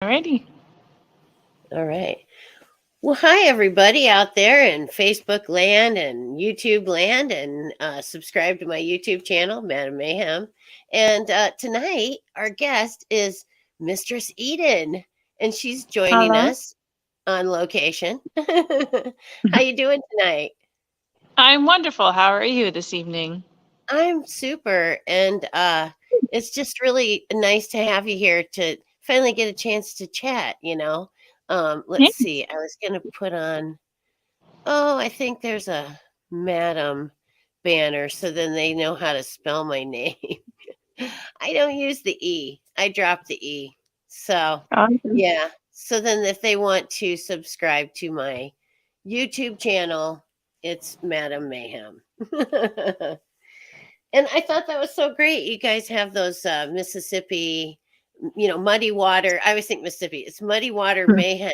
Alrighty. All right. Well, hi, everybody out there in Facebook land and YouTube land, and subscribe to my YouTube channel, Madam Mayhem. And tonight, our guest is Mistress Eden, and she's joining Hello. us on location. How you doing tonight? I'm wonderful. How are you this evening? I'm super, and it's just really nice to have you here to finally get a chance to chat. Yeah. Let's see. I was going to put on. Oh, I think there's a Madam banner, so then they know how to spell my name. I don't use the E. I dropped the E. So, Awesome. yeah. So then if they want to subscribe to my YouTube channel, it's Madam Mayhem. And I thought that was so great. You guys have those Mississippi, muddy water. I always think Mississippi. It's muddy water mayhem.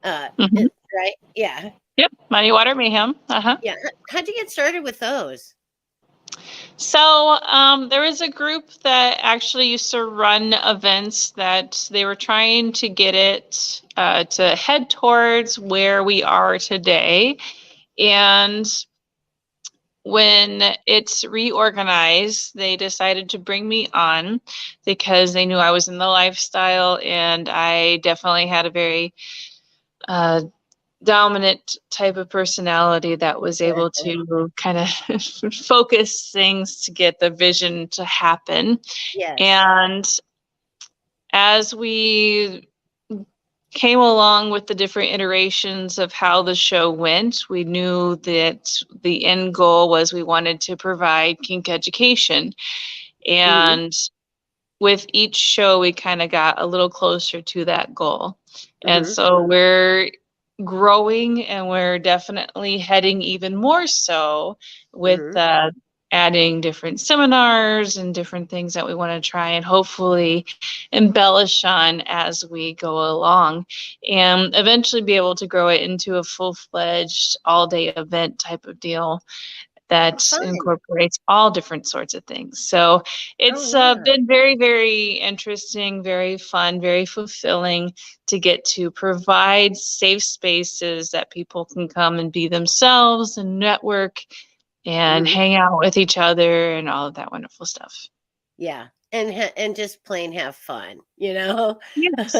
Mhm. Right? Yeah. Yep. Muddy Water Mayhem. Uh-huh. Yeah. How'd you get started with those? So there was a group that actually used to run events that they were trying to get it to head towards where we are today. And when it's reorganized, they decided to bring me on because they knew I was in the lifestyle, and I definitely had a very uh, dominant type of personality that was able to kind of focus things to get the vision to happen. Yes. And as we came along with the different iterations of how the show went, we knew that the end goal was we wanted to provide kink education. Mm-hmm. And with each show, we kind of got a little closer to that goal. And Mm-hmm. so we're growing, and we're definitely heading even more so with Mm-hmm. adding different seminars and different things that we want to try and hopefully embellish on as we go along, and eventually be able to grow it into a full-fledged all-day event type of deal Oh, that fun. incorporates all different sorts of things. So Oh, it's yeah. been very, very interesting, very fun, very fulfilling to get to provide safe spaces that people can come and be themselves and network and Mm-hmm. hang out with each other and all of that wonderful stuff. Yeah. And just plain have fun, you know? Yes.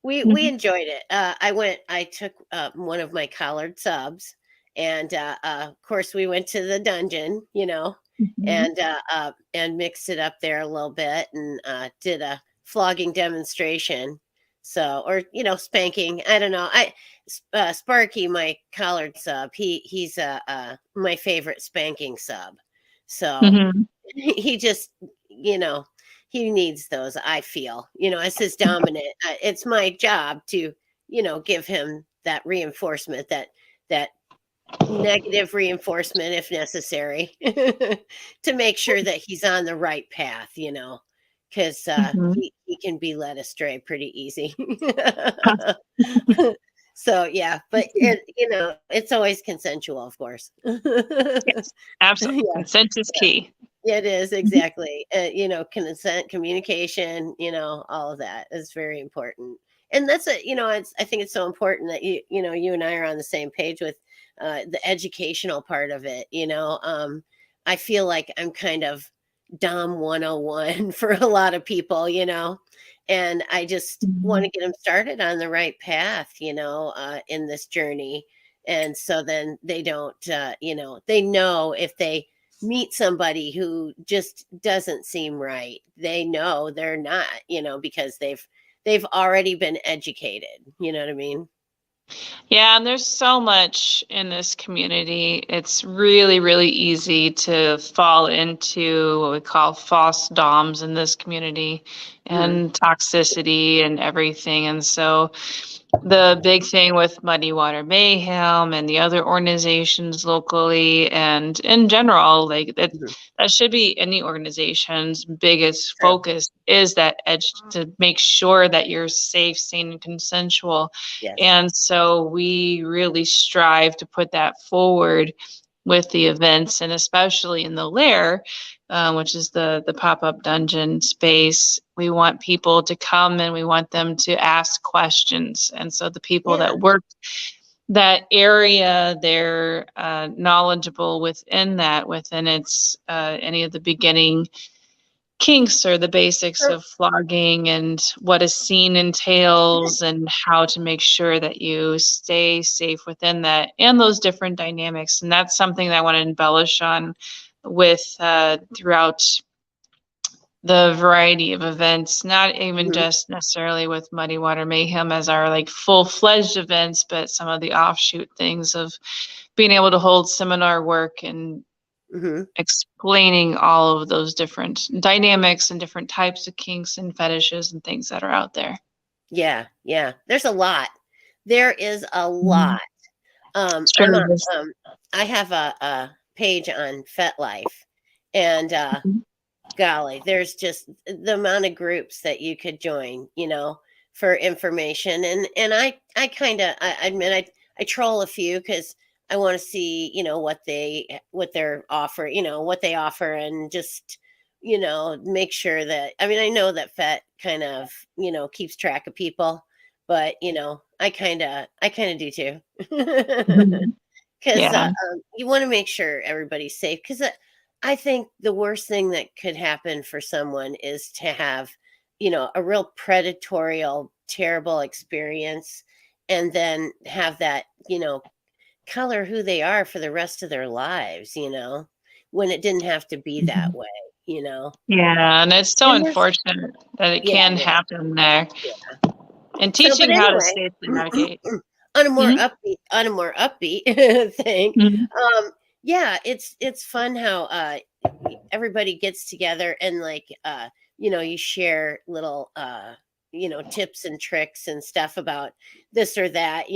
We Mhm. enjoyed it. I took one of my collared subs, and of course we went to the dungeon, Mhm. and mixed it up there a little bit, and did a flogging demonstration. So, or spanking. I don't know. Sparky, my collared sub, he's my favorite spanking sub. So Mhm. he just, you know, he needs those. I feel, as his dominant. It's my job to, give him that reinforcement, that negative reinforcement if necessary, to make sure that he's on the right path, because Mhm. he can be led astray pretty easy. So yeah, but it's always consensual, of course. Yes, absolutely. Yeah. Consent is key. It is Mhm. exactly. Consent, communication, all of that is very important. And that's I think it's so important that you and I are on the same page with the educational part of it. I feel like I'm kind of Dom 101 for a lot of people, and I just want Mhm. to get them started on the right path, in this journey. And so then they don't, they know if they meet somebody who just doesn't seem right, they know they're not, because they've already been educated. You know what I mean? Yeah, and there's so much in this community. It's really, really easy to fall into what we call false DOMs in this community Hmm. and toxicity and everything. And so the big thing with Muddy Water Mayhem and the other organizations locally and in general, like Hmm. that should be any organization's biggest True. focus is that edge to make sure that you're safe, sane, and consensual. Yes. And so we really strive to put that forward with the events, and especially in the lair, which is the pop-up dungeon space. We want people to come and we want them to ask questions. And so the people Yeah. that work that area, they're knowledgeable within its any of the beginning kinks or the basics So, of flogging and what a scene entails and how to make sure that you stay safe within that and those different dynamics. And that's something that I want to embellish on with throughout the variety of events, not even mhm, just necessarily with Muddy Water Mayhem as our like full-fledged events, but some of the offshoot things of being able to hold seminar work and mhm. explaining all of those different dynamics and different types of kinks and fetishes and things that are out there. Yeah, yeah. There's a lot. There is a Mhm. lot. I'm Sure a is. I have a page on FetLife, and Mhm. golly, there's just the amount of groups that you could join, for information. And I kind of I admit I troll a few because I want to see, what they're offer, what they offer, and just make sure that, I mean, I know that Fet kind of keeps track of people, but I kind of do too. Mhm. Because Yeah. you want to make sure everybody's safe. Because I think the worst thing that could happen for someone is to have, a real predatorial, terrible experience, and then have that, color who they are for the rest of their lives, when it didn't have to be that Mhm. way. Yeah, and it's so And there's, unfortunate that it yeah, can it is. happen there. Yeah. And So, but teaching how to anyway, safely navigate. Mhm. on a more upbeat thing, Mhm. um, yeah, it's fun how everybody gets together and like you share little tips and tricks and stuff about this or that,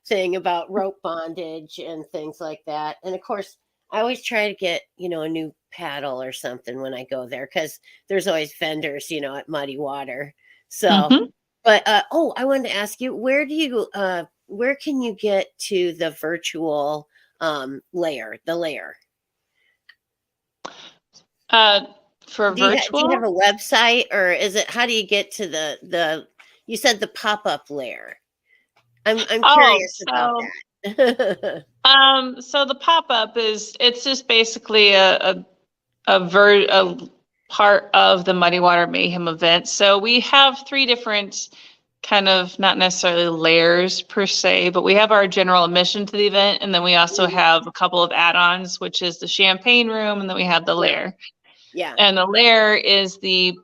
thing about rope bondage and things like that. And of course, I always try to get, a new paddle or something when I go there, because there's always vendors, at Muddy Water. So, Mhm. but oh, I wanted to ask you, where can you get to the virtual the layer? Uh, for Do you have virtual? a website, or is it, how do you get to the you said the pop-up layer? I'm Oh, curious about that. so the pop-up it's just basically a part of the Muddy Water Mayhem event. So we have three different kind of not necessarily layers per se, but we have our general admission to the event, and then we also Mhm. have a couple of add-ons, which is the champagne room, and then we have the Yeah, lair. yeah. And the lair is the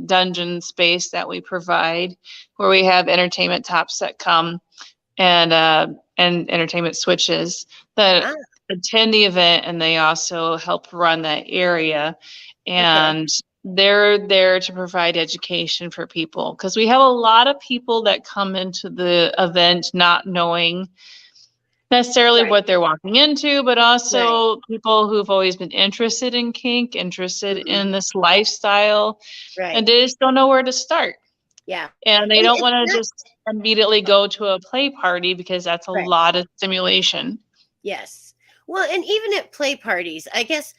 dungeon space that we provide, where we have entertainment tops that come and entertainment switches that Ah, attend the event, and they also help run that area. okay. And they're there to provide education for people because we have a lot of people that come into the event not knowing necessarily Right, what they're walking into, but right. also people who've always been interested in kink, interested Mhm. in this lifestyle, Right. and they just don't know where to start. Yeah. And they And don't it's want to not just immediately go to a play party because that's a right. lot of stimulation. Yes. Well, and even at play parties, I guess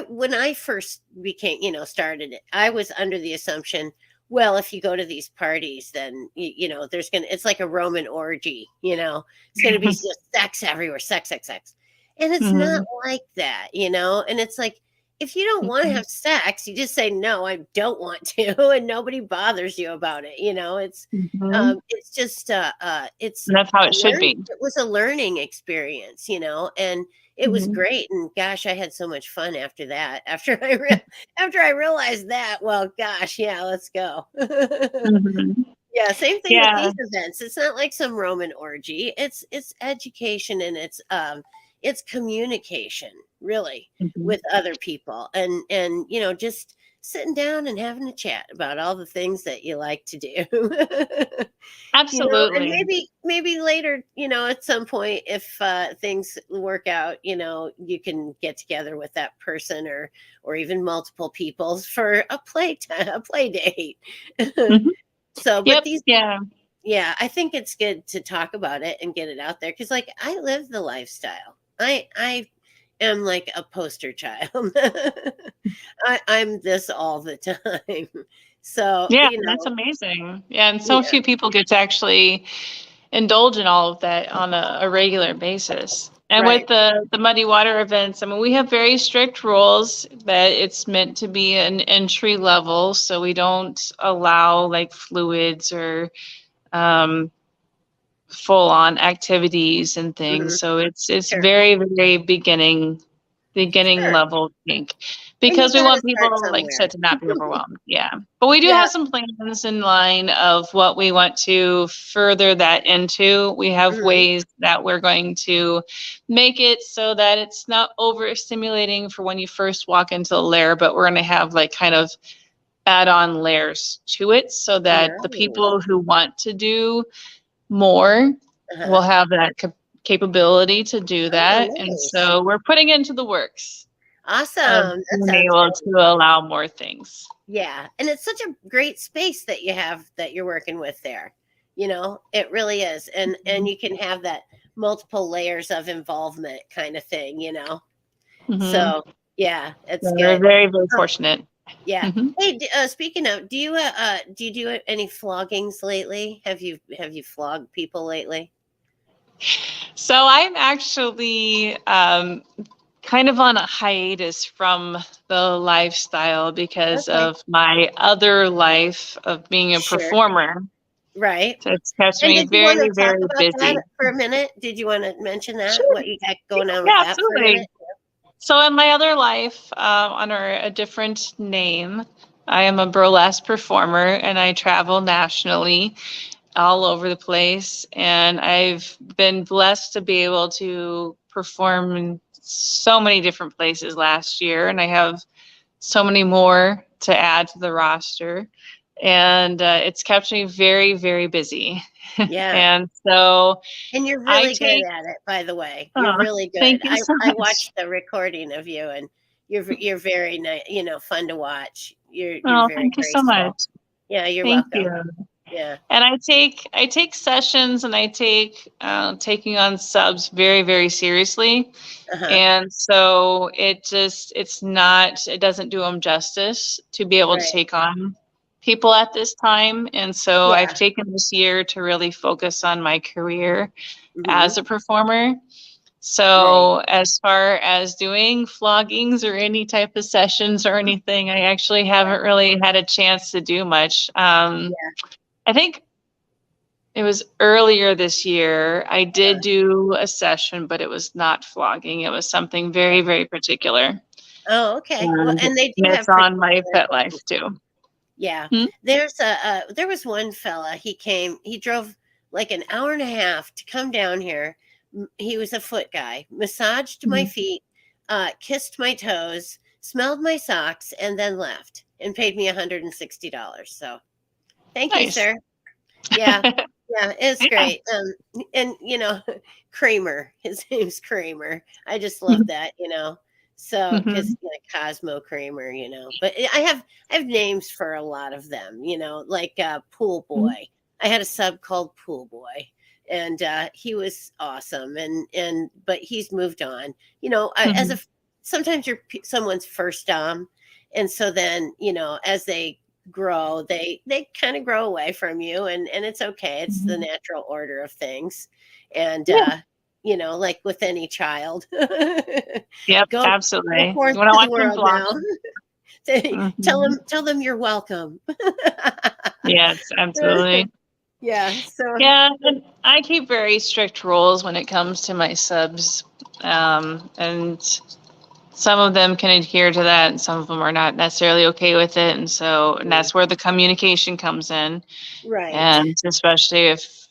when I first became, started it, I was under the assumption, well, if you go to these parties, then it's like a Roman orgy, it's gonna be just sex everywhere, sex, sex, sex. And it's not Mhm, like that, and it's like, if you don't want to mhm, have sex, you just say no, I don't want to, and nobody bothers you about it. mhm. It's just it's And that's how it should be. it was a learning experience, and it was Mhm, great. And gosh, I had so much fun after that. After I realized that, well, gosh, yeah, let's go. mhm. Yeah, same thing with Yeah. these events. It's not like some Roman orgy. It's education, and it's communication, really, Mhm. with other people, and just sitting down and having a chat about all the things that you like to do. And Absolutely. maybe later, at some point, if things work out, you can get together with that person, or even multiple people for a play date. Mhm. So, but Yep, these, yeah. yeah, I think it's good to talk about it and get it out there, because, like, I live the lifestyle. I am like a poster child. I'm this all the time. So, Yeah, that's amazing. Yeah, and so yeah, few people get to actually indulge in all of that on a regular basis. And with right. the muddy water events, I mean, we have very strict rules that it's meant to be an entry level, so we don't allow like fluids or um, full on activities and things. Hmm. So it's Sure, very very beginning sure. level kink And you because we got to want start people, like I somewhere. said, to not be overwhelmed. Yeah. But we do Yeah. have some plans in line of what we want to further that into. We have Hmm. ways that we're going to make it so that it's not overstimulating for when you first walk into the lair, but we're going to have like kind of add on layers to it so that the Nice. people who want to do more will Uh-huh. have that capability to do Oh, that. And nice. so we're putting into the works of Awesome. That being sounds able great. to allow more things. Yeah. And it's such a great space that you have that you're working with there. It really is. And you can have that multiple layers of involvement kind of thing. Mm-hmm. So, yeah, it's We're good. very, very Oh, fortunate. yeah. Hmm. Hey, speaking of, do you do any floggings lately? Have you flogged people lately? So I'm actually kind of on a hiatus from the lifestyle because Okay. of my other life of being a Sure. performer. Right. So it's kept And me did you want very, to talk very about that busy. for a minute? Did you want to mention that? Sure. What you got going on with Yeah, that for a minute? absolutely. So in my other life, under a different name, I am a burlesque performer and I travel nationally all over the place. And I've been blessed to be able to perform in so many different places last year. And I have so many more to add to the roster. And it's kept me very, very busy. Yeah. And so And you're I really good take, at it, by the way. You're oh, really good. thank you I so I much. watched the recording of you, and you're very nice, fun to watch. You're Oh, very thank you so graceful. much. Yeah, you're Thank welcome. you. Yeah. And I take sessions and I take taking on subs very, very seriously. Uh-huh. And so it doesn't do them justice to be able to Right. take on people at this time. And so I've Yeah. taken this year to really focus on my career Hmm. as a performer. Nice. So as far as doing floggings or any type of sessions or anything, I actually Yeah. haven't really had a chance to do much. Yeah. I think it was earlier this year. I did Uh-huh. do a session, but it was not flogging. It was something very, Okay. very particular. Oh, okay. Well, And and they do it's have on my particular pet life things. too. Yeah. Hmm? There was one fella, he drove like an hour and a half to come down here. He was a foot guy, massaged my Mhm. feet, kissed my toes, smelled my socks, and then left and paid me $160. So thank you, Nice. sir. Yeah. Yeah, it's Yeah. great. And Kramer, his name's Kramer. I just love Mhm. that. So, because Mhm. Cosmo Kramer. But I have names for a lot of them, like Pool Mhm. Boy. I had a sub called Pool Boy, and he was awesome. But he's moved on. Mhm. Sometimes you're someone's first dom, and so then as they grow, they kind of grow away from you, and it's okay. It's the Mhm. natural order of things. And Yeah. like with any child, Yep. go Absolutely. forth You want to to the watch them world now. blossom. tell Mhm. them tell them you're welcome. Yes. Absolutely. Yeah, so Yeah, and I keep very strict rules when it comes to my subs. And some of them can adhere to that, and some of them are not necessarily okay with it. And that's where the communication comes in. right. And especially if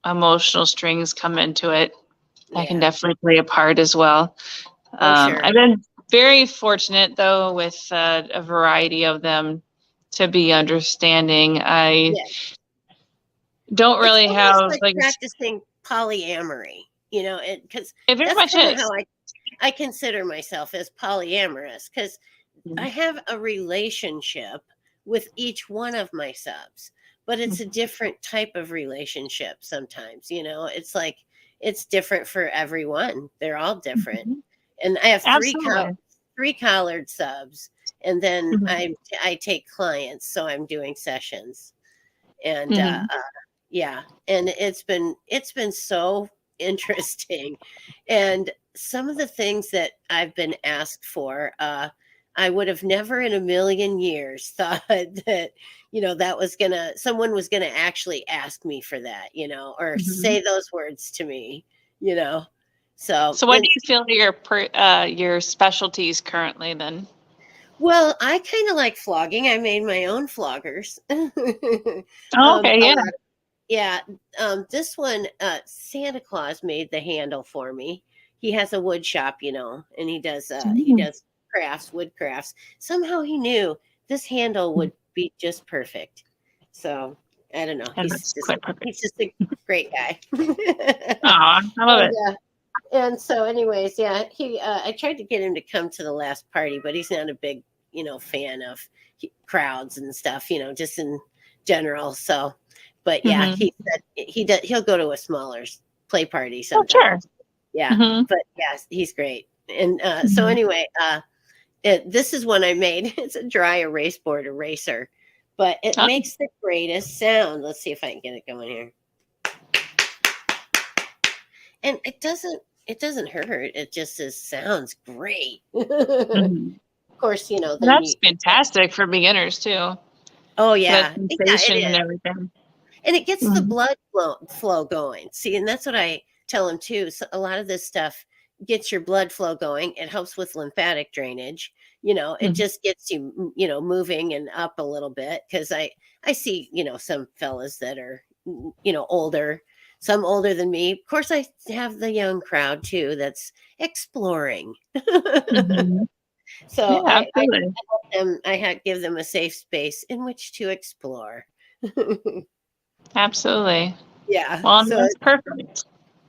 emotional strings come into it, that can Yeah. definitely play a part as well. Oh, sure. I've been very fortunate, though, with a variety of them to be understanding. I Yeah. don't It's really almost have like like practicing polyamory, because it very that's much kind of how is. I consider myself as polyamorous, because I have a relationship with each one of my subs, but it's a different type of relationship sometimes. It's like it's different for everyone. They're all different. Mhm. And I have Absolutely. three collared subs, and then Hmm. I take clients, so I'm doing sessions, and Hmm. yeah, and it's been so interesting, and some of the things that I've been asked for, I would have never in a million years thought that, that was gonna someone was gonna actually ask me for that, or Hmm. say those words to me, you know. So, So what do and you feel are your specialties currently then? well, I kind of like flogging. I made my own floggers. Oh, okay, A yeah. lot. Yeah, this one, Santa Claus made the handle for me. He has a wood shop, and he Mm. does crafts, wood crafts. Somehow he knew this handle would be just perfect. So I don't know. And that's quite perfect. He's just a great guy. Oh, I love and it. and so, anyways, yeah, he I tried to get him to come to the last party, but he's not a big, fan of crowds and stuff, just in general. So, but yeah, Hmm. he said he'll go to a smaller play party Oh, sure. sometimes. Yeah, Hmm. but yes, he's great. And so Hmm. anyway, this is one I made. It's a dry erase board eraser, but it Oh, makes the greatest sound. Let's see if I can get it going here. And it doesn't hurt. It just sounds great. Of mhm. course, Well, then that's fantastic for beginners too, oh for that yeah, yeah, it sensation and is. everything. And it gets the Mhm. blood flow going. See, and that's what I tell them too. So a lot of this stuff gets your blood flow going. It helps with lymphatic drainage. It Mhm. just gets you, moving and up a little bit. Because I see, some fellas that are, older, some older than me. Of course, I have the young crowd too that's exploring. Mhm. So Yeah, absolutely. give them a safe space in which to explore. Absolutely. Yeah. Well, So that's perfect.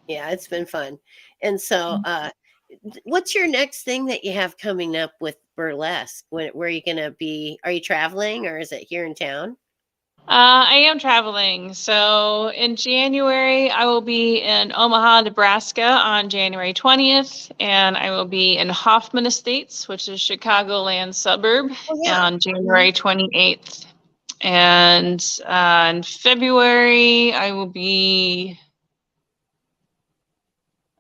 yeah, it's been fun. And so, what's your next thing that you have coming up with burlesque? Where are you going to be? Are you traveling or is it here in town? I am traveling. So in January, I will be in Omaha, Nebraska on January 20th, and I will be in Hoffman Estates, which is Chicagoland suburb, Oh, yeah. on Mhm. January 28th. And in February, I will be,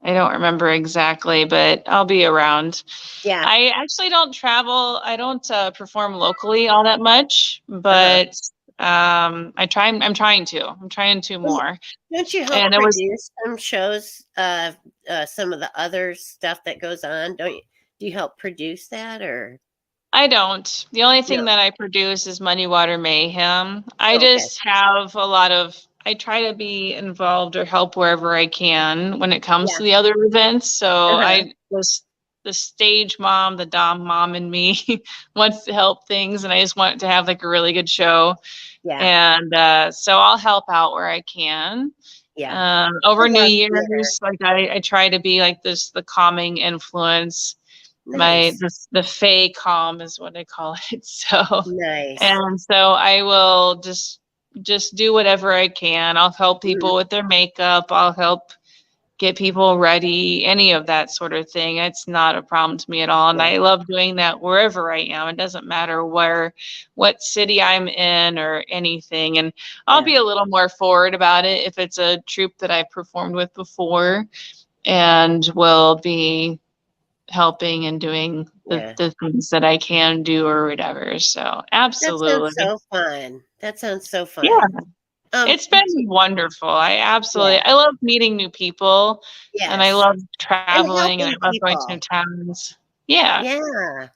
I don't remember exactly, but I'll be around. Yeah. I actually don't travel. I don't perform locally all that much, Uh-huh. but I'm trying to. I'm trying to Well, more. don't you help And it was. produce some shows, some of the other stuff that goes on? Don't you? Do you help produce that or I don't. The only thing no? that I produce is Muddy Water Mayhem. I Oh, okay. just have a lot of. I try to be involved or help wherever I can when it comes Yeah. to the other events. So Uh-huh. I was the stage mom, the dom mom in me wants to help things, and I just want to have like a really good show. Yeah. And so I'll help out where I can. Yeah. I Over New love theater. Year's, like I try to be like this, the calming influence. Nice. The fey calm is what I call it. So, Nice. and so I will just do whatever I can. I'll help Mhm. people with their makeup. I'll help get people ready, any of that sort of thing. It's not a problem to me at all. And Yeah. I love doing that wherever I am. It doesn't matter what city I'm in or anything. And I'll Yeah. be a little more forward about it if it's a troupe that I performed with before and will be helping and doing Yeah. the things that I can do or whatever. So That sounds absolutely. so fun. That sounds so Yeah. fun. It's been Do wonderful. yeah, I love meeting new people and I yes, love and traveling and helping I love going to new people. towns. Yeah. Yeah. Yeah. And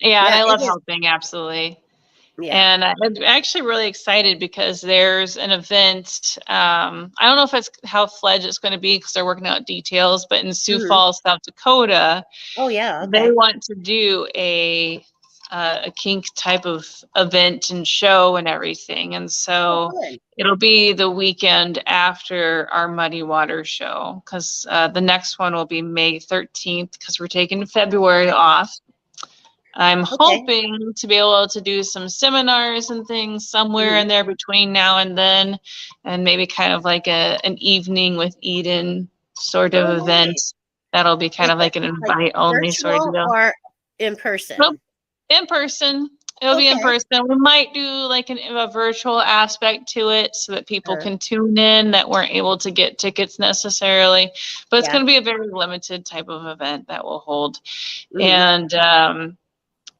Yeah, I it love is. helping. Absolutely. Yeah. And I'm actually really excited because there's an event. I don't know if it's how fledged it's going to be because they're working out details, but in Sioux Mhm. Falls, South Dakota, Oh, yeah, they okay. want to do a kink type of event and show and everything. And Oh, so fun. it'll be the weekend after our Muddy Water show because the next one will be May 13th because we're taking February off. I'm Okay. hoping to be able to do some seminars and things somewhere Mhm. in there between now and then, and maybe kind of like an evening with Eden sort of Oh, nice. event that'll be kind Is of it like an like invite only sort of virtual deal. or in Nope, person? in person. It'll be in Okay. person. We might do like a virtual aspect to it so that people Uh, can tune in that weren't able to get tickets necessarily. But it's yeah. going to be a very limited type of event that we'll hold. Mhm. And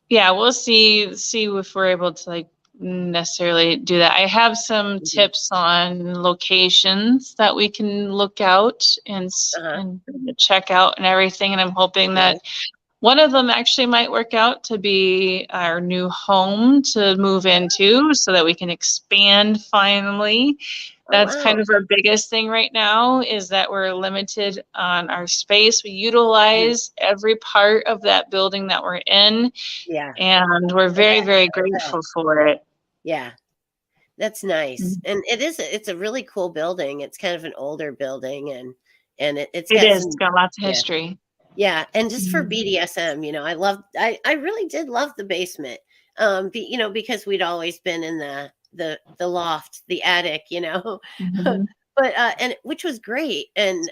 yeah, we'll see if we're able to like necessarily do that. I have some Mhm. tips on locations that we can look out Uh-huh. and check out and everything. And I'm hoping that Nice. one of them actually might work out to be our new home to move into so that we can expand finally. Oh, That's kind wow. of our biggest thing right now is that we're limited on our space. We Mhm. utilize every part of that building that we're in, Yeah. and we're Oh, very, that's very so good. grateful for it. Yeah. That's nice. Mhm. And it's a really cool building. It's kind of an older building and it's It got is. It's some got lots of yeah. history. Yeah, and just for Mhm. BDSM, I really did love the basement. Because we'd always been in the loft, the attic, Mhm. But and which was great. And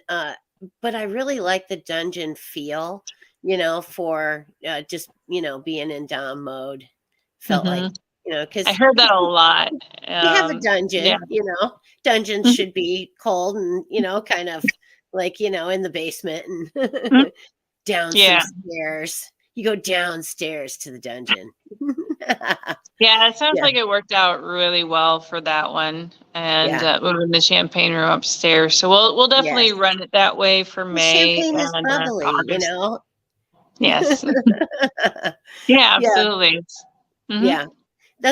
but I really like the dungeon feel, for just, being in dom mode. Felt like, Mhm. I because heard that a lot. you have a Yeah. dungeon, dungeons should be cold and, kind of like, in the basement Mhm. and down some Yeah. stairs. You go downstairs to the dungeon. Yeah, it sounds Yeah, like it worked out really well for that one, and yeah, moving the champagne room upstairs. So we'll definitely yes. run it that way for Well, May champagne is and bubbly, August. Yes. Yeah, Yeah, absolutely. Hmm. yeah.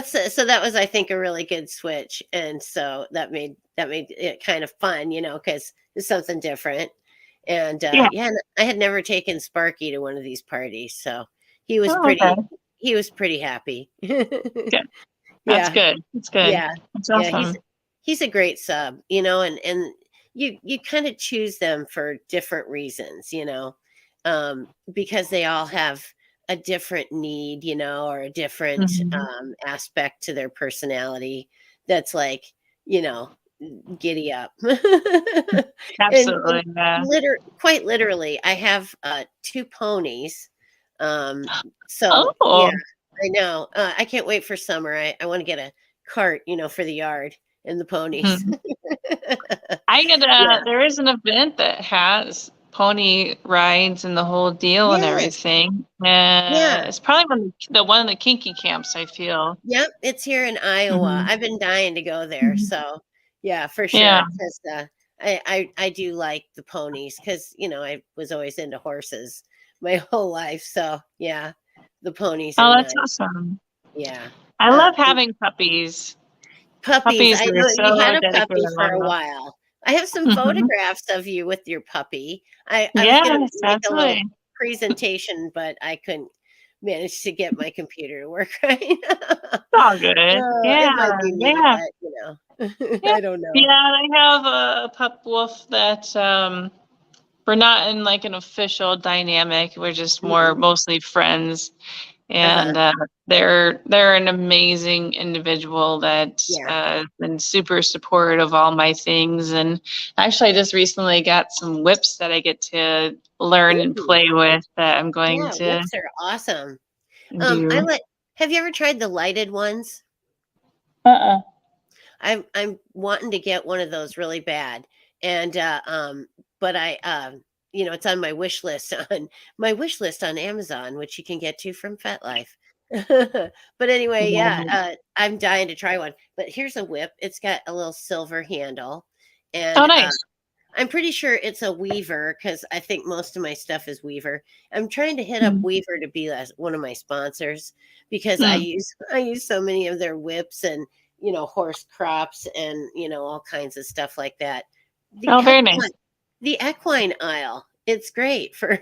So that was, I think, a really good switch, and so that made it kind of fun, because it's something different. And Yeah. yeah, and I had never taken Sparky to one of these parties, so he was Oh, okay. pretty he was pretty happy. Good. That's Yeah, good. That's good. yeah, That's yeah. He's awesome. he's a great sub, and you kind of choose them for different reasons, because they all have a different need, or a different Hmm. aspect to their personality that's like, you know, giddy up. And Absolutely. Yeah. quite literally, I have two ponies. Um, so yeah, Oh. I know. I can't wait for summer. I want to get a cart, for the yard and the ponies. Mhm. I get Yeah. there is an event that has pony rides and the whole deal and Yes. everything. Yeah. It's probably one of the kinky camps, I feel. Yep. It's here in Iowa. Mhm. I've been dying to go there. Mhm. So yeah, for Yeah. sure. Because I do like the ponies because, I was always into horses my whole life. So yeah, the ponies are Oh, that's nice. awesome. Yeah. I Uh, love having puppies. Puppies, Puppies I are know you so had a dedicated puppy and for a loyal. while. I have some Mhm. photographs of you with your puppy. I was gonna Yes, make a little absolutely. presentation, but I couldn't manage to get my computer to work right. It's all good. It Yeah, might be me, yeah. but, Yeah. I don't know. Yeah, I have a pup wolf that we're not in like an official dynamic. We're just more Mhm. mostly friends. Uh-huh. And they're an amazing individual that Yeah. has been super supportive of all my things. And actually, I just recently got some whips that I get to learn and Ooh, play with that I'm going yeah, to whips are awesome. I do. like have you ever tried the lighted ones? Uh-uh. I'm wanting to get one of those really bad, and but it's on my wish list on Amazon, which you can get to from FetLife. But anyway, yeah, Yeah. I'm dying to try one. But here's a whip. It's got a little silver handle, Oh, and nice. I'm pretty sure it's a Weaver because I think most of my stuff is Weaver. I'm trying to hit up Mm. Weaver to be one of my sponsors because I Mm. use I use so many of their whips and horse crops and all kinds of stuff like that. The Oh, very equine nice. the equine aisle, it's great for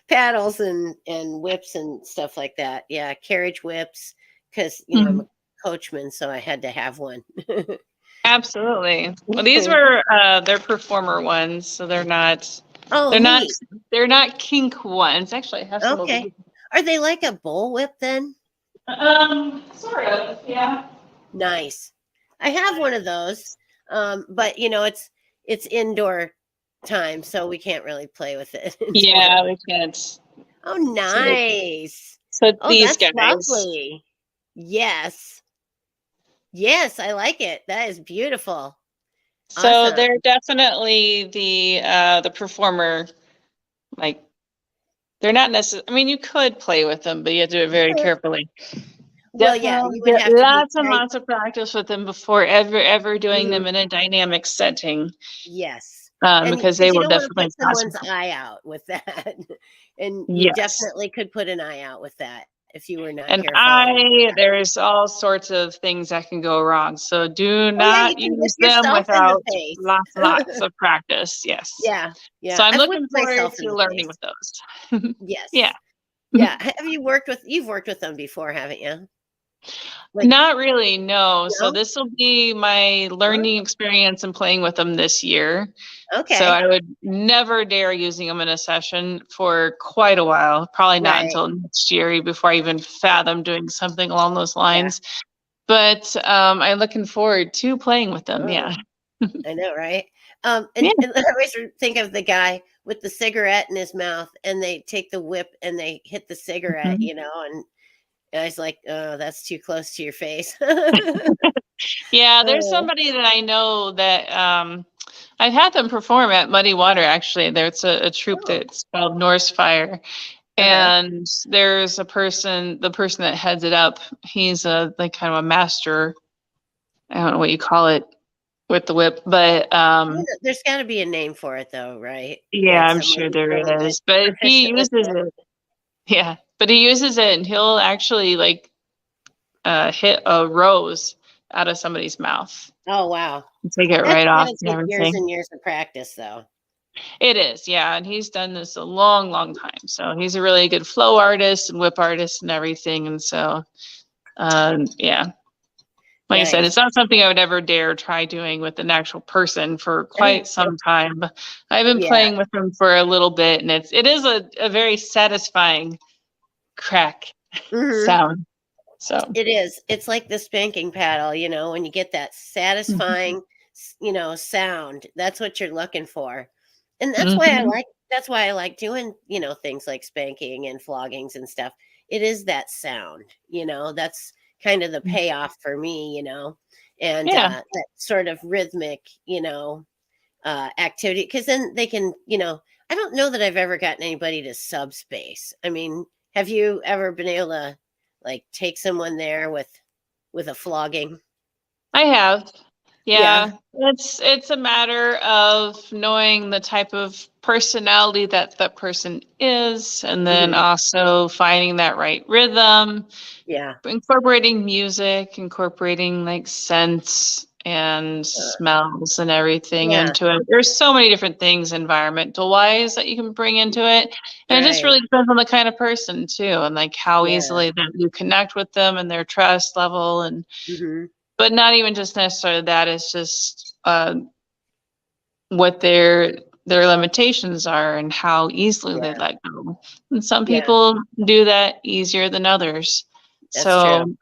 paddles and whips and stuff like that. Yeah, carriage whips because I'm Mm. a coachman, so I had to have one. Absolutely. Well, these were they're performer ones, so Oh, they're not neat. they're not kink ones. Actually, I have some over Okay. here. Are they like a bull whip then? Sort of, yeah. Nice. I have one of those. But it's indoor time, so we can't really play with it until Yeah, then. we can't. Oh, So, nice. so Oh, these that's guys. lovely. Yes. Yes, I like it. That is beautiful. So Awesome. they're definitely the performer. Like they're not necessarily. I mean, you could play with them, but you have to do it very carefully. Well, yeah, Definitely you would get have to be lots and tight. lots of practice with them before ever doing them Mhm. in a dynamic setting, Yes. And because they because you will don't wanna definitely put cause. someone's eye out with that. And you Yes. definitely could put an eye out with that if you were not And careful and yeah. there's all sorts of things that can go wrong. So do Oh, yeah, you not can whip use them yourself in the without face. lots of practice. Yes. Yeah, So yeah. I'm I've whipped looking forward myself in to the learning face. with those. Yeah. Yes. Yeah. Have you've worked with them before, haven't you? Like, Not really, no. So no? this will be my Huh? learning experience and playing with them this year. So Okay. I would never dare using them in a session for quite a while, probably not Right. until next year before I even fathom doing something along those Yeah. lines. But I'm looking forward to playing with them. Oh, Yeah. I know, right? Yeah. And I always think of the guy with the cigarette in his mouth, and they take the whip and they hit the cigarette, Mhm. and I was like, "Oh, that's too close to your face." Yeah, there's Oh, somebody that I know that I've had them perform at Muddy Water actually. There's a troupe oh, that's called Norse Fire. uh-huh, And there's the person that heads it up, he's a like kind of a master, I don't know what you call it with the whip, but I don't know, there's gotta be a name for it though, right? yeah, Like I'm someone sure who's really there good is. But he proficient with uses it. it. Yeah. But he uses it and he'll actually like hit a rose out of somebody's mouth Oh, wow. and take it That's right off gotta and take years everything. and years of practice though. It is, yeah, and he's done this a long time. So he's a really good flow artist and whip artist and everything. And so yeah, like I said, Nice. it's not something I would ever dare try doing with an actual person for quite some time. I've been Yeah. playing with them for a little bit, and it is a very satisfying crack Mhm. sound. So, It is. It's like the spanking paddle, when you get that mhm, satisfying, sound. That's what you're looking for. And mhm, that's why I like doing, things like spanking and floggings and stuff. It is that sound, that's kind of the payoff for me, and yeah, that sort of rhythmic, activity. Because then they can, I don't know that I've ever gotten anybody to subspace. I mean, have you ever been able to like take someone there with a flogging? I have. Yeah. Yeah, it's a matter of knowing the type of personality that that person is, and then Hmm. also finding that right rhythm, Yeah. incorporating music, incorporating like scents and Uh, smells and everything yeah. into it. There's so many different things environmental wise that you can bring into it. And it just Right. really depends on the kind of person too, and like how Yeah. easily that you connect with them and their trust level. And Hmm. but not even just necessarily that, it's just what their limitations are and how easily they Yeah. let go. And some Yeah. people do that easier than others. That's true. So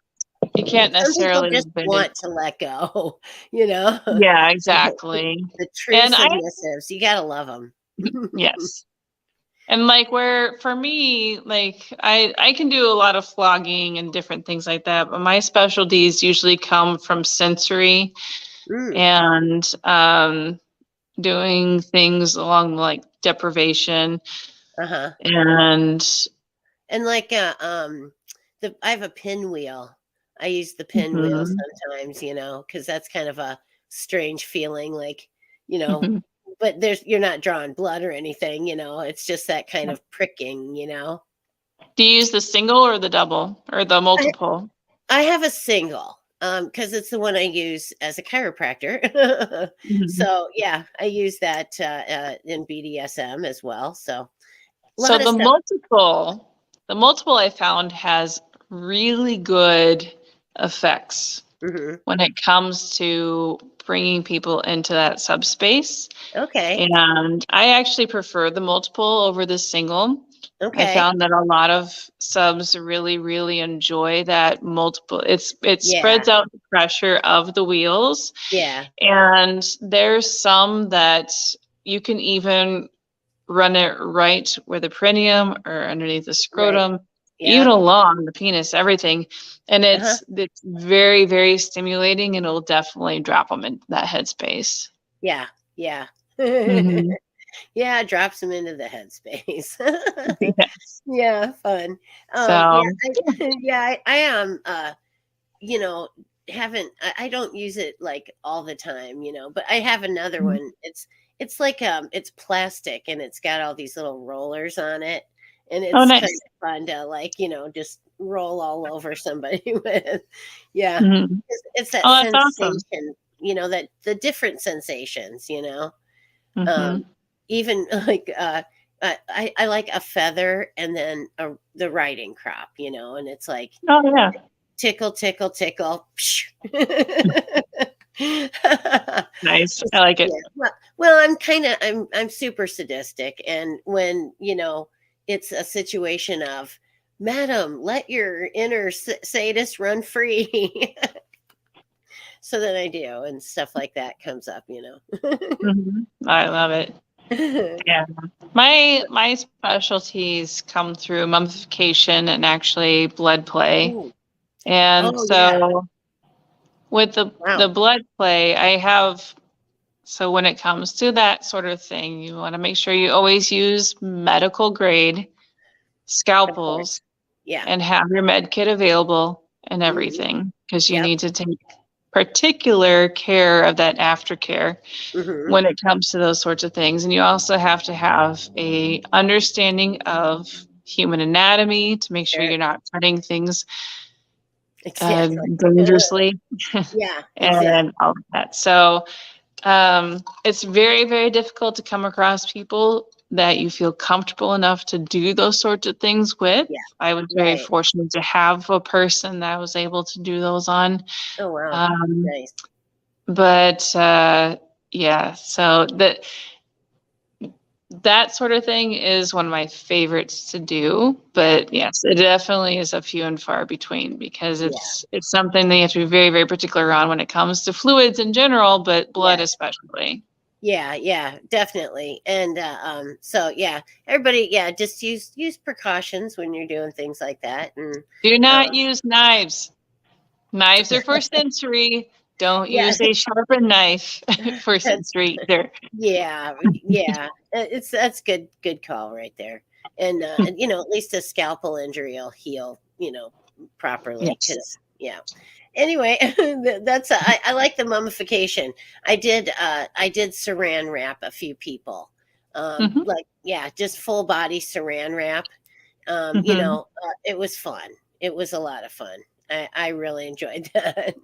you can't Some people necessarily just avoid it. want to let go, you know, Yeah, exactly. the true And I submissives. You got to love them. yes. And like where for me, like I can do a lot of flogging and different things like that, but my specialties usually come from sensory Mm, and doing things along like deprivation uh-huh. and And like I have a pinwheel. I use the pinwheel mhm, sometimes, because that's kind of a strange feeling, like, you know, mhm. but you're not drawing blood or anything, it's just that kind of pricking. Do you use the single or the double or the I, multiple? I have a single, because it's the one I use as a chiropractor. Mhm. So yeah, I use that in BDSM as well. So a So lot of stuff. the multiple I found has really good effects Hmm. when it comes to bringing people into that subspace. Okay. And I actually prefer the multiple over the single. I Okay. found that a lot of subs really enjoy that multiple. It Yeah. spreads out the pressure of the wheels. Yeah. And there's some that you can even run it right where the perineum or underneath the Right. scrotum, even Yeah. along the penis, everything. And Uh-huh. it's very, very stimulating, and it'll definitely drop them into that headspace. Yeah. Yeah. Hmm. Yeah, drops them into the headspace. Yes. Yeah, fun. Yeah, So, yeah, I am, you know, haven't I don't use it like all the time, but I have another one. It's like it's plastic and it's got all these little rollers on it, and oh, it's kind nice. of fun to like, just roll all over somebody with. Yeah. Hmm. It's that Oh, that's awesome. sensation, that the different sensations, Hmm. um, even like I like a feather and then the riding crop, and it's like Oh, yeah. tickle, tickle, tickle. Nice. I Just, like it. yeah. Well, I'm super sadistic, and when it's a situation of, Madam, let your inner sadist run free. So then I do, and stuff like that comes up. Hmm. I love it. Yeah. My specialties come through mummification and actually blood play. Ooh. And Oh yeah. so with the Wow. blood play, I have, so when it comes to that sort of thing, you want to make sure you always use medical grade Of scalpels course. Yeah. and have your med kit available and Mhm. everything, because you Yep. need to take particular care of that aftercare Mhm. when it comes to those sorts of things. And you also have to have a understanding of human anatomy to make sure Sure. you're not cutting things Exactly. dangerously Yeah, and exactly. all of that. So it's very, very difficult to come across people that you feel comfortable enough to do those sorts of things with. Yeah. I was very Right. fortunate to have a person that I was able to do those on. Oh, wow. Um, Nice. but yeah, so that sort of thing is one of my favorites to do. Yeah. But yes, it definitely is a few and far between, because Yeah. it's something that you have to be very, very particular on when it comes to fluids in general, but blood Yes. especially. Yeah, yeah, definitely. And so yeah, everybody, yeah, just use precautions when you're doing things like that. And Do not um use knives. Knives are for sensory. Don't yeah, use a sharpened knife for that's sensory either. yeah, yeah. That's good call right there. And at least a scalpel injury will heal, properly, Yes. cuz yeah. Anyway, that's I like the mummification. I did saran wrap a few people. Hmm. Like, yeah, just full body saran wrap. Hmm. It was fun. It was a lot of fun. I really enjoyed that.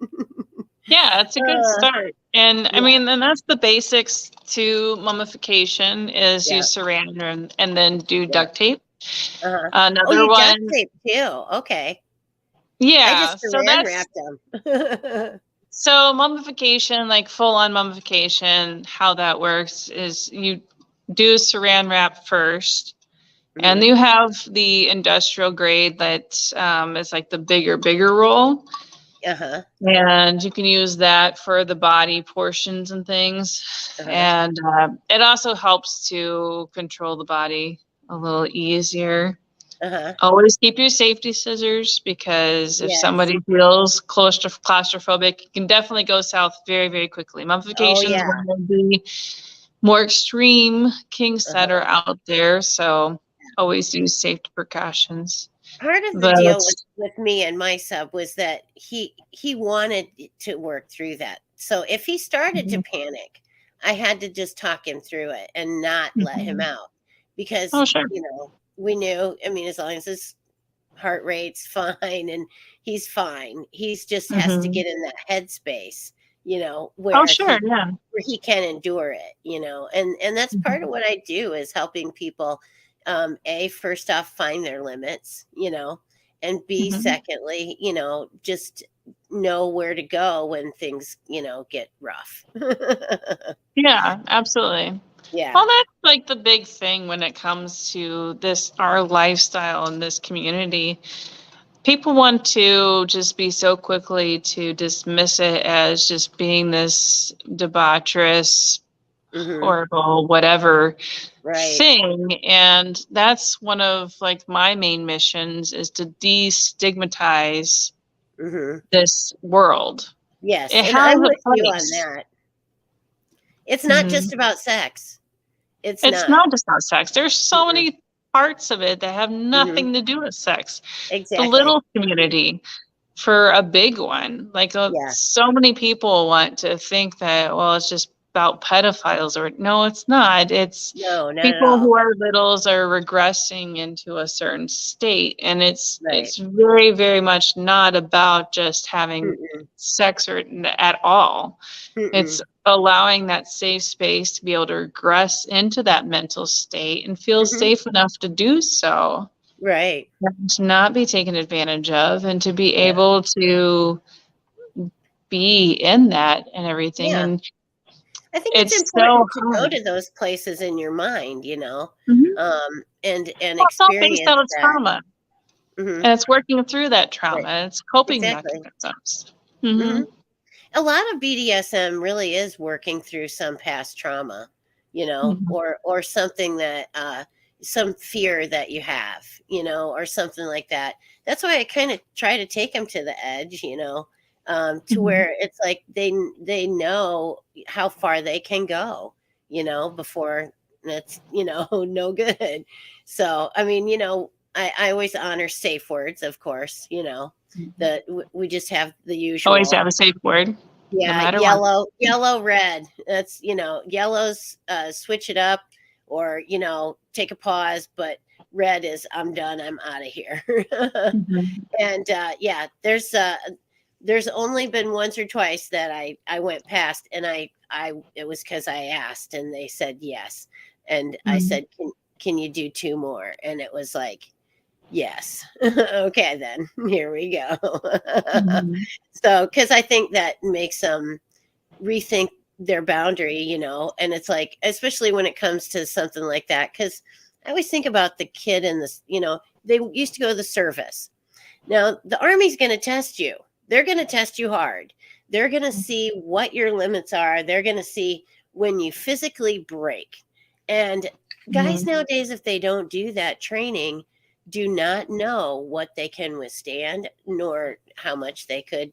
Yeah, it's a good uh, start. And I yeah, mean, and that's the basics to mummification is yeah, use saran and then do yeah. duct tape. Uh-huh. Oh, Another you duct one, tape too. Okay. I yeah. just So saran that's wrapped them. so mummification, like full on mummification, how that works is you do saran wrap first. And Hmm. you have the industrial grade that is like the bigger roll. Uh-huh. And you can use that for the body portions and things. Uh-huh. And it also helps to control the body a little easier. Uh-huh. Always keep your safety scissors, because if Yes. somebody feels claustrophobic, it can definitely go south very, very quickly. Oh Mummifications yeah. one of the more extreme kinks that Uh-huh. are out there. So always use safety precautions. Part of the But deal with me and my sub was that he wanted to work through that. So if he started to mhm, panic, I had to just talk him through it and not let him mhm. out, because Oh, sure. we knew, I mean, as long as his heart rate's fine and he's fine, he's just has to Hmm. get in that headspace, Oh, where sure. he Yeah. can endure it, and that's part of Mhm, what I do, is helping people, a first off, find their limits, and b, mhm. secondly, just know where to go when things, get rough. Yeah, absolutely. Yeah. Well, that's like the big thing when it comes to this, our lifestyle in this community. People want to just be so quickly to dismiss it as just being this debaucherous horrible, whatever Right. thing. And that's one of like my main missions, is to destigmatize Mm-hmm. this world. Yes, It and has I'm a with you on place. that. It's not Hmm. just about sex. It's It's not. not just about sex. There's so Mm-mm. many parts of it that have Mm-hmm. nothing to do with sex. The Exactly. little community, for a big one. Like Yeah. so many people want to think that, well, it's just about pedophiles, or no, it's not. It's No, not at people all. who are littles are regressing into a certain state, and Right. it's very, very much not about just having Mm-mm. sex or at all. It's Mm-mm. allowing that safe space to be able to regress into that mental state and feel Mm-hmm. safe enough to do so, Right. and to not be taken advantage of, and to be Yeah. able to be in that and everything. Yeah. And I think it's it's so important to go hard. to those places in your mind, Mhm. and Well, it's all based experience out of that. trauma, Hmm. and it's working through that trauma, Right. and it's coping Exactly. mechanisms. Hmm. Hmm. A lot of BDSM really is working through some past trauma, Hmm. or something that some fear that you have, or something like that. That's why I kind of try to take them to the edge, to Hmm. where it's like they know how far they can go, before it's no good. So I mean, I always honor safe words, of course, that we just have the Always usual. have a safe word, no Yeah, matter what. yellow, red. That's, yellow's switch it up, or, take a pause, but red is I'm done, I'm out of here. Hmm. And yeah, there's only been once or twice that I went past, and I it was because I asked and they said yes. And I Hmm. said, can you do two more? And it was like, yes. Okay, then here we go. Hmm. So, because I think that makes them rethink their boundary, and it's like, especially when it comes to something like that, because I always think about the kid in this, they used to go to the service. Now, the Army's going to test you. They're going to test you hard. They're going to see what your limits are. They're going to see when you physically break. And guys Hmm. nowadays, if they don't do that training, do not know what they can withstand, nor how much they could,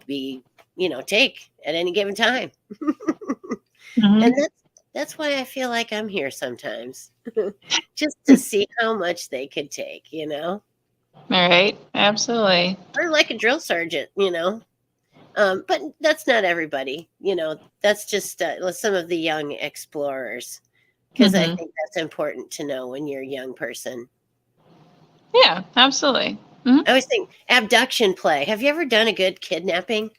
be, take at any given time. And Hmm. that's why I feel like I'm here sometimes. Just to see how much they could take, All right, absolutely. or like a drill sergeant, but that's not everybody, that's just some of the young explorers, because I Hmm. think that's important to know when you're a young person. Yeah, absolutely. Hmm. I always think abduction play. Have you ever done a good kidnapping?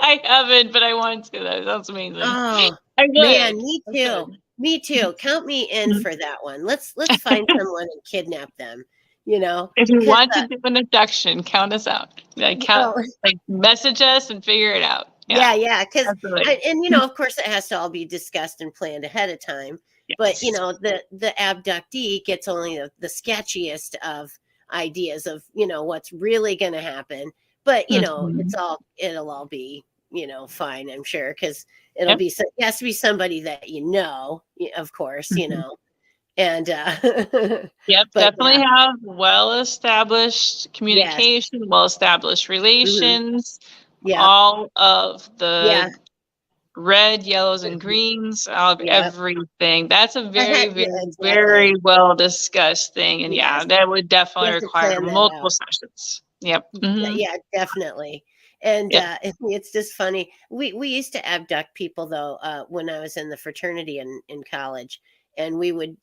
I haven't, but I want to. That sounds amazing. Oh, I man, would. me I too. should. Me too. Count me in Mhm. for that one. Let's find someone and kidnap them, you know, If you cuz want to do an abduction, count us out. Like count, oh, like message us and figure it out. Yeah, yeah, cuz absolutely. and of course it has to all be discussed and planned ahead of time. But, Yes. the abductee gets only the sketchiest of ideas of, what's really going to happen. But, Mhm. it'll all be, fine, I'm sure, cuz it'll Yep. be it has to be somebody that of course, Mhm. and Yep. but Definitely yeah, have well-established yes. communication, well-established Hmm. relations, Yeah. all of Yeah. the red, yellows, and Mhm. greens, all of Yep. everything. That's a I very, had, yeah, very, exactly. very well discussed thing. And yeah, Yes. that would You definitely have to require plan that multiple out. sessions. Yep. Hmm. Yeah, definitely. And Yep. it's just funny. We used to abduct people though, when I was in the fraternity in college, and we would,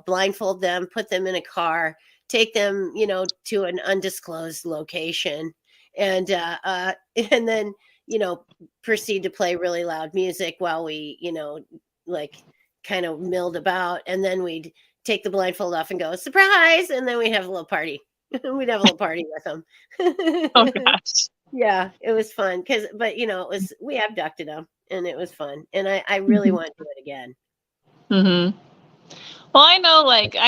blindfold them, put them in a car, take them, to an undisclosed location, and and then, you know proceed to play really loud music while we, like, kind of milled about, and then we'd take the blindfold off and go surprise, and then we'd have a little party. We'd have a little party with them. Oh gosh. Yeah, it was fun, but it was, we abducted them, and it was fun, and I really Hmm. want to do it again. Hmm. Well, I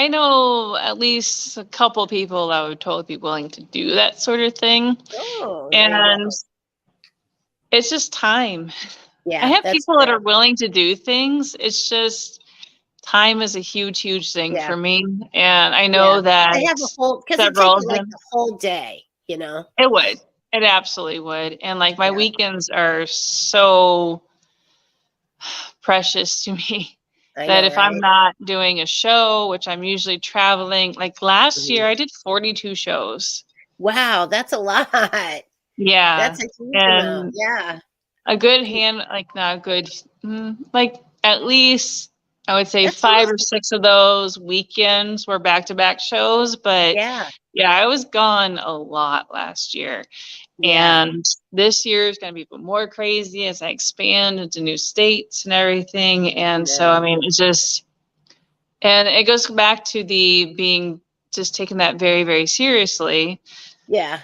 know at least a couple people that would totally be willing to do that sort of thing. Oh, there you And go. it's just time. I Yeah, have that's people that fair. are willing to do things. It's just time is a huge, huge thing Yeah, for me. And I yeah. know that I have a whole because it several takes you of like them, the whole day, you know? it would. It absolutely would. And like my Yeah, weekends are so precious to me I that know, if I'm right? not doing a show, which I'm usually traveling, like last Mhm. year I did 42 shows. Wow, that's a lot. Yeah. That's a huge amount. And Yeah. a good hand, like not good, like at least I would say That's 5 almost or 6 of those weekends were back-to-back shows. But yeah, yeah, I was gone a lot last year. yeah. And this year is going to be even more crazy as I expand into new states and everything. I And so, I know. mean, it's just, and it goes back to the being just taking that very, very seriously Yeah.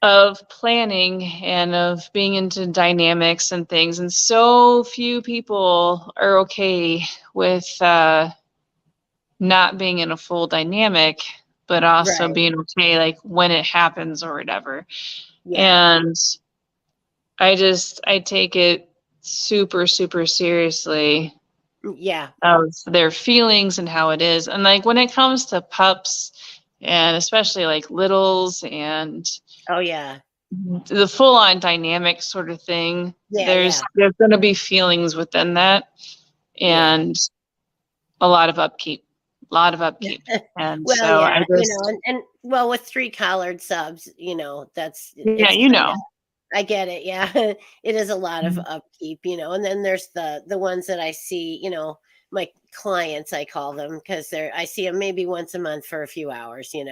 of planning and of being into dynamics and things. And so few people are okay with not being in a full dynamic, but also Right. being okay, like when it happens or whatever. Yeah. And I take it super, super seriously Yeah. of their feelings and how it is. And like when it comes to pups and especially like littles and Oh yeah. the full on dynamic sort of thing, Yeah, there's going to be feelings within that yeah. and a lot of upkeep, a lot of upkeep. And Well, so I yeah, just, and well, with 3 collared subs, that's yeah, it's you kinda know. I get it, yeah. It is a lot of upkeep, and then there's the ones that I see, my clients, I call them, because 'cause I see them maybe once a month for a few hours, and,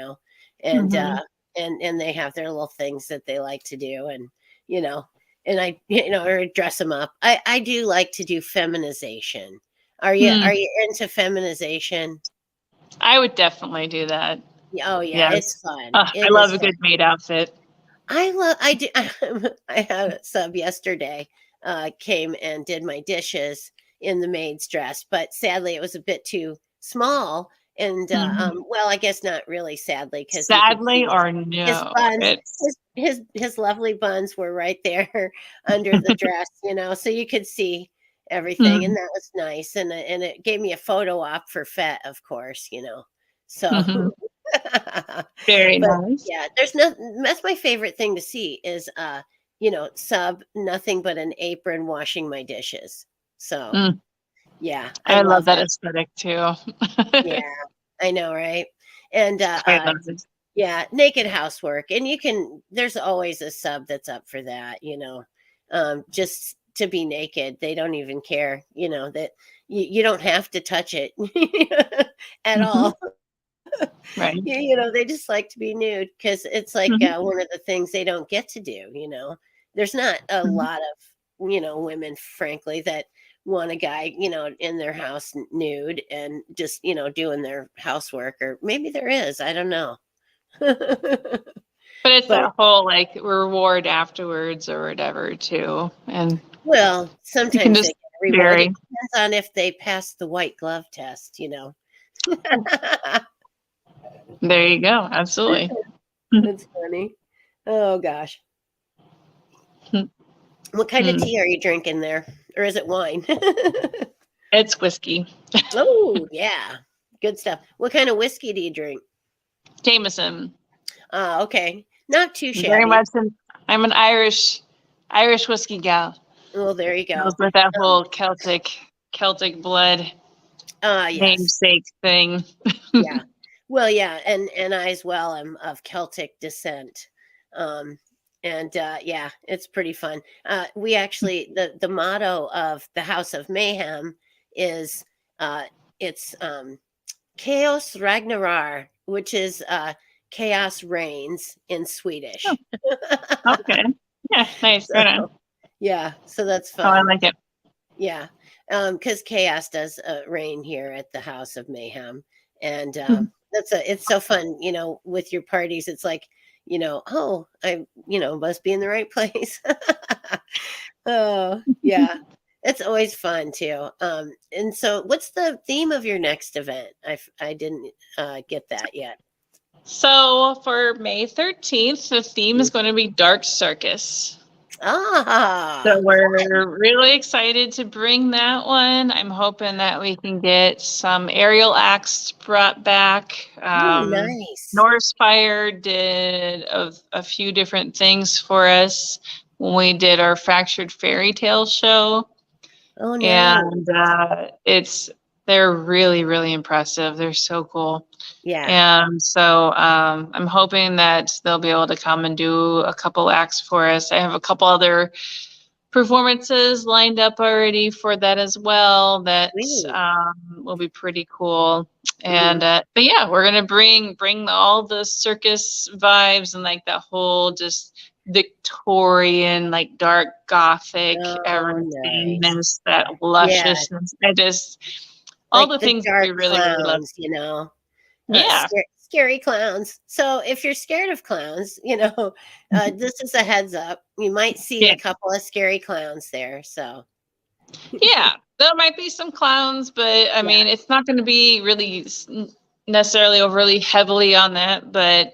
Mm-hmm. and they have their little things that they like to do, and, you know, and I, or dress them up. I do like to do feminization. Are you into feminization? I would definitely do that. Oh, yeah, it's Yes. fun. I It love is a fun. good maid outfit. I do I had a sub yesterday, came and did my dishes in the maid's dress, but sadly, it was a bit too small, and, Mhm. well, I guess not really sadly, because you could Sadly see or his no, buns it's his lovely buns were right there under the dress, so you could see everything, and mhm, that was nice, and it gave me a photo op for FET, of course, so mhm. Very but nice. yeah, there's no that's my favorite thing to see is, sub nothing but an apron washing my dishes. So, Mm, yeah, I I love love that that. aesthetic too. Yeah, I know, right? And, I love it. yeah, naked housework, and there's always a sub that's up for that, just to be naked. They don't even care, that you don't have to touch it at Mhm. all. Right. They just like to be nude because it's like, Mhm, one of the things they don't get to do, There's not a mhm, lot of, women, frankly, that want a guy, in their house nude and just, doing their housework, or maybe there is, I don't know. but it's But that whole, like, reward afterwards or whatever too, and well, you can sometimes they just get a reward. It vary. depends on if they pass the white glove test. There you go, absolutely. Mhm, That's funny. Oh gosh. mhm, What kind of mhm. tea are you drinking there? Or is it wine? It's whiskey. Oh, yeah. Good stuff. What kind of whiskey do you drink? Jameson. Ah, okay. Not too Very shabby. much I'm an Irish whiskey gal. Well, there you Goes go. with that Um, whole Celtic blood yes. namesake thing. Yeah. Well, yeah, and I as well am of Celtic descent. Um, and yeah, it's pretty fun. We actually the motto of the House of Mayhem is it's Chaos Ragnarar, which is chaos reigns in Oh, Swedish. okay. Yeah, nice. So Right on. yeah, so that's Oh, I fun. like it. Yeah, because chaos does reign here at the House of Mayhem, and it's so fun. With your parties, it's like, oh, I must be in the right place. Oh yeah, it's always fun too. And so, what's the theme of your next event? I didn't get that yet. So for May 13th, the theme is Mm. going to be Dark Circus. So Ah, fun. we're really excited to bring that one. I'm hoping that we can get some aerial acts brought back. Oh, nice. Northspire did a few different things for us when we did our Fractured Fairy Tale show, Oh, and nice. they're really, really impressive. They're so cool. Yeah. And so I'm hoping that they'll be able to come and do a couple acts for us. I have a couple other performances lined up already for that as well. That Sweet. will be pretty cool. Hmm. And but yeah, we're gonna bring all the circus vibes and like that whole just Victorian, like dark gothic Oh, nice. everythingness, that Yeah. lusciousness. I just all Like the the things that dark we really, really love. clowns, you know. Yeah. Scary clowns. So if you're scared of clowns, this is a heads up. You might see Yeah. a couple of scary clowns there. So Yeah, there might be some clowns, but I yeah, mean, it's not going to be really necessarily overly heavily on that. right, But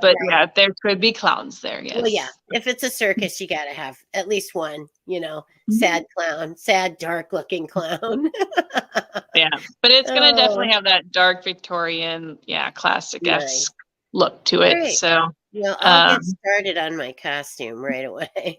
right. yeah, there could be clowns there. Well, yeah. Yes. If it's a circus, you got to have at least one, Mhm. sad clown, sad, dark looking clown. Yeah, but it's going to Oh, definitely have that dark Victorian, yeah, classic nice. esque look to it. Great. So, Well, I'll get um, started on my costume right away.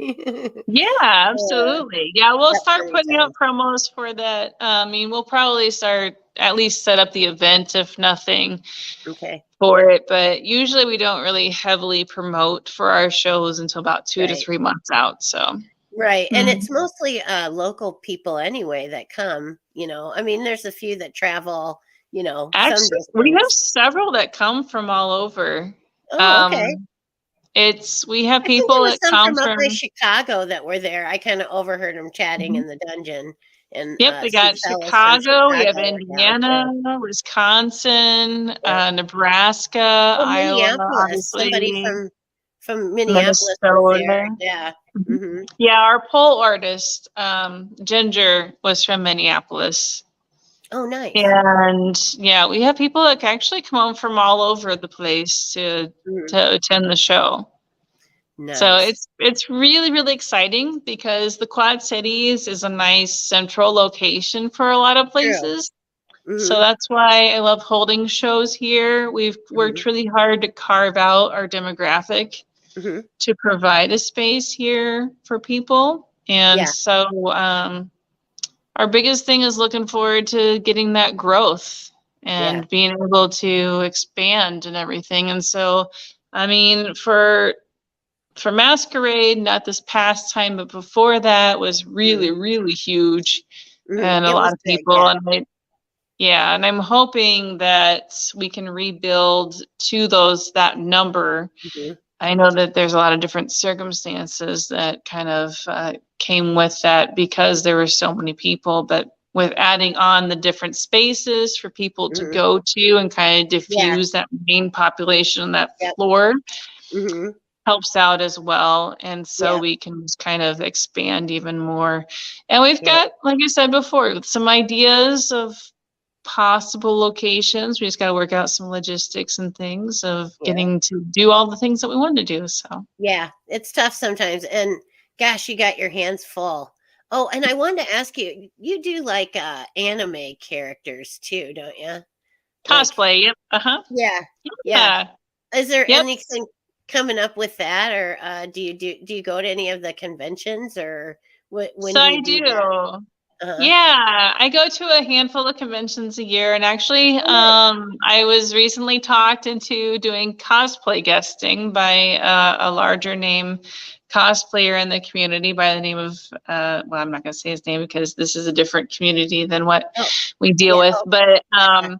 yeah, uh, absolutely. Yeah, we'll start upcoming putting out time. promos for that. I mean, we'll probably start at least set up the event, if nothing Okay. for it, but usually we don't really heavily promote for our shows until about two to Right. 3 months out. So, Right, and mhm. it's mostly, local people anyway that come. I mean, there's a few that travel, some Actually, we have distance. several that come from all over. Oh, okay. Um, we have I think there people was that some come from up by from, Chicago that were there. I kinda overheard them chatting mhm. in the dungeon, and, Yep, we some got fellows from Chicago, we have Chicago were down. Indiana, Yeah, Wisconsin, yeah. Nebraska, Oh, Iowa, Minneapolis, somebody obviously, from Minneapolis was there. Minnesota. Yeah. Mhm. Mhm. Yeah, our pole artist, Ginger, was from Minneapolis. Oh, nice. And yeah, we have people that actually come home from all over the place Mhm. to attend the show. So Nice. it's really, really exciting because the Quad Cities is a nice central location for a lot of True. places. So Mhm. that's why I love holding shows here. We've Mhm. worked really hard to carve out our demographic Mhm. to provide a space here for people. And Yeah, so our biggest thing is looking forward to getting that growth yeah. and being able to expand and everything. And so, I mean, for Masquerade, not this past time, but before that was really, Mhm. really huge Mhm. and a It lot was of big, people. yeah. Yeah, and I'm hoping that we can rebuild to that number. Mhm. I know that there's a lot of different circumstances that kind of came with that because there were so many people, but with adding on the different spaces for people to Mhm. go to and kind of Yeah. diffuse that main population on that Yep. floor Mhm. helps out as well. And so Yeah. we can just kind of expand even more. And we've Yep. got, like I said before, some ideas of possible locations. We just got to work out some logistics and things of Yeah. getting to do all the things that we want to do. So, Yeah. It's tough sometimes, and gosh, you got your hands full. Oh, and I wanted to ask you, you do like anime characters too, don't you? Like, cosplay, yep. Uh-huh. yeah. Yeah. Yeah. Is there Yep. anything coming up with that, or do you go to any of the conventions, or when So do I you do that? do. Uh-huh. Yeah, I go to a handful of conventions a year, and actually, Oh, nice. I was recently talked into doing cosplay guesting by a larger name cosplayer in the community by the name of, well, I'm not going to say his name because this is a different community than what Oh, we deal yeah. with, Oh, yeah.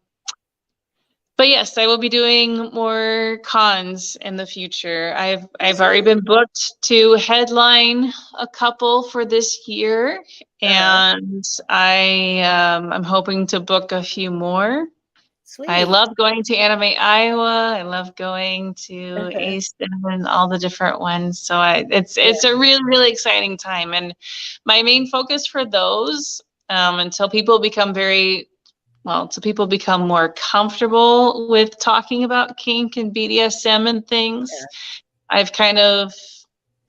but yes, I will be doing more cons in the future. Oh, I've already sweet. been booked to headline a couple for this year, Uh-huh. and I'm hoping to book a few more. I Sweet. love going to Anime Iowa. I love going to Uh-huh. ACE and all the different ones. So it's Yeah. a really, really exciting time. And my main focus for those, until people become more comfortable with talking about kink and BDSM and things, Yeah. I've kind of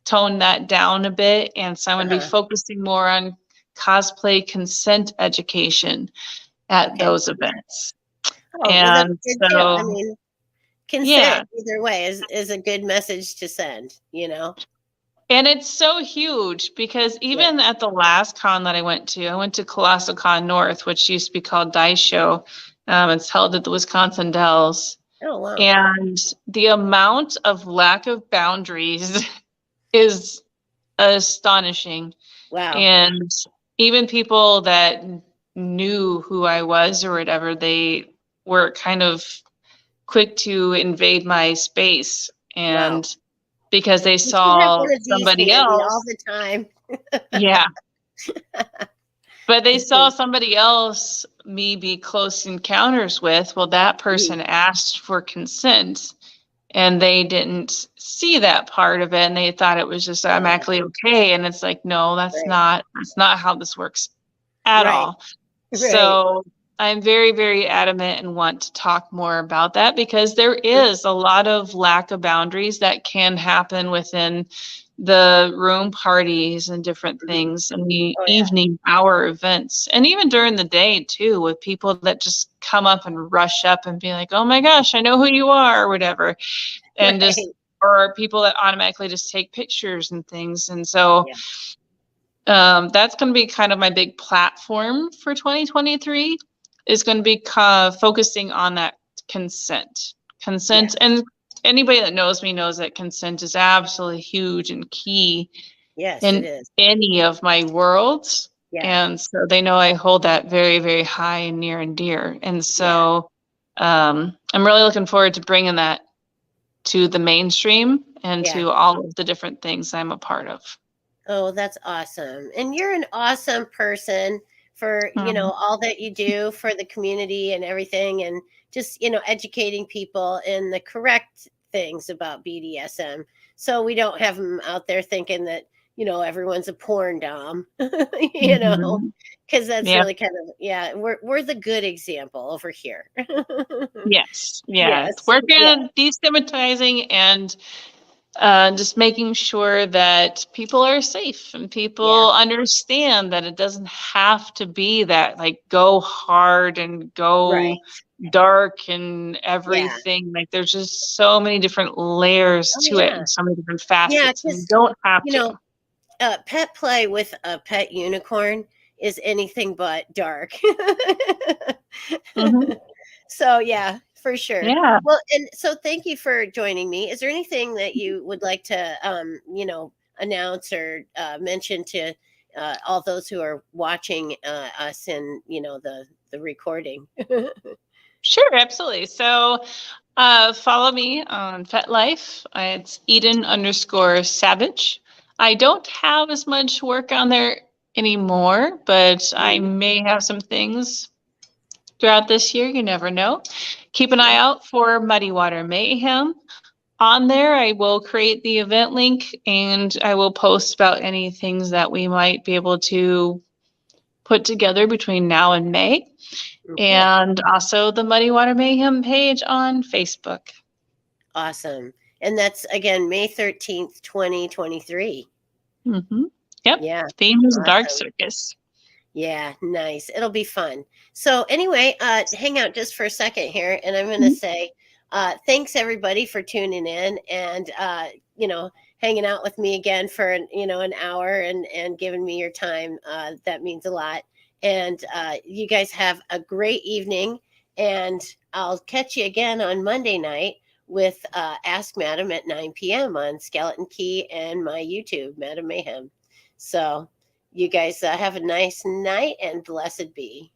tone that down a bit. And so I'm going to be Uh-huh. focusing more on cosplay consent education at Okay. those events. Oh, well, that's And good too. I so, mean, consent yeah. either way is a good message to send, you know? And it's so huge because Yeah. even at the last con that I went to Colossal Con North, which used to be called Dice Show. It's held at the Wisconsin Dells. Oh, wow. And the amount of lack of boundaries is astonishing. Wow. And even people that knew who I was or whatever, they were kind of quick to invade my space. Wow. And because they You should have saw one of these somebody handy all else, the time. yeah, but they I saw see. somebody else me be close encounters with. Well, that Mhm. person asked for consent and they didn't see that part of it and they thought it was just Yeah, automatically okay. And it's like, no, right. that's not how this works at Right. all. Right. So I'm very, very adamant and want to talk more about that because there Mhm. is a lot of lack of boundaries that can happen within the room parties and different Mhm. things and the Oh, yeah. evening hour events and even during the day too with people that just come up and rush up and be like, oh my gosh, I know who you are or whatever. And just Right. or people that automatically just take pictures and things. And so Yeah. that's going to be kind of my big platform for 2023 is going to be focusing on that consent. Yeah. Consent, and anybody that knows me knows that consent is absolutely huge and key Yes, it in is. any of my worlds. Yeah. And so they know I hold that very, very high and near and dear. And Yeah. so I'm really looking forward to bringing that to the mainstream and Yeah. to all of the different things I'm a part of. Oh, that's awesome. And you're an awesome person for, Mhm. all that you do for the community and everything and just, educating people in the correct things about BDSM. So we don't have them out there thinking that, everyone's a porn dom, Mhm. because that's Yeah. really kind of, yeah, we're the good example over here. Yes. Yeah. Yes. Working Yeah. on destigmatizing and just making sure that people are safe and Yeah. people understand that it doesn't have to be that like go hard and go Right. dark and Yeah. everything. Like there's just so many different layers Oh, to it yeah. and so many different Yeah. facets, and you Because, don't have you to. know, pet play with a pet unicorn is anything but dark. Hmm. So yeah, for sure. Yeah. Well, and so thank you for joining me. Is there anything that you would like to, announce or mention to all those who are watching us in, the recording? Sure, absolutely. So follow me on FetLife. It's Eden_Savage. I don't have as much work on there anymore, but I Mhm. may have some things throughout this year. You never know. Keep an eye Yeah. out for Muddy Water Mayhem. On there, I will create the event link and I will post about any things that we might be able to put together between now and May. Okay. And also the Muddy Water Mayhem page on Facebook. Awesome. And that's again May 13th, 2023. Mm-hmm. Yep. Yeah. Theme is Dark Awesome. Circus. Yeah, nice. It'll be fun. So anyway, hang out just for a second here, and I'm going to Mhm. say thanks everybody for tuning in and hanging out with me again for an hour and giving me your time. That means a lot. And you guys have a great evening, and I'll catch you again on Monday night with Ask Madam at 9 p.m. on Skeleton Key and my YouTube, Madam Mayhem. So. You guys have a nice night and blessed be.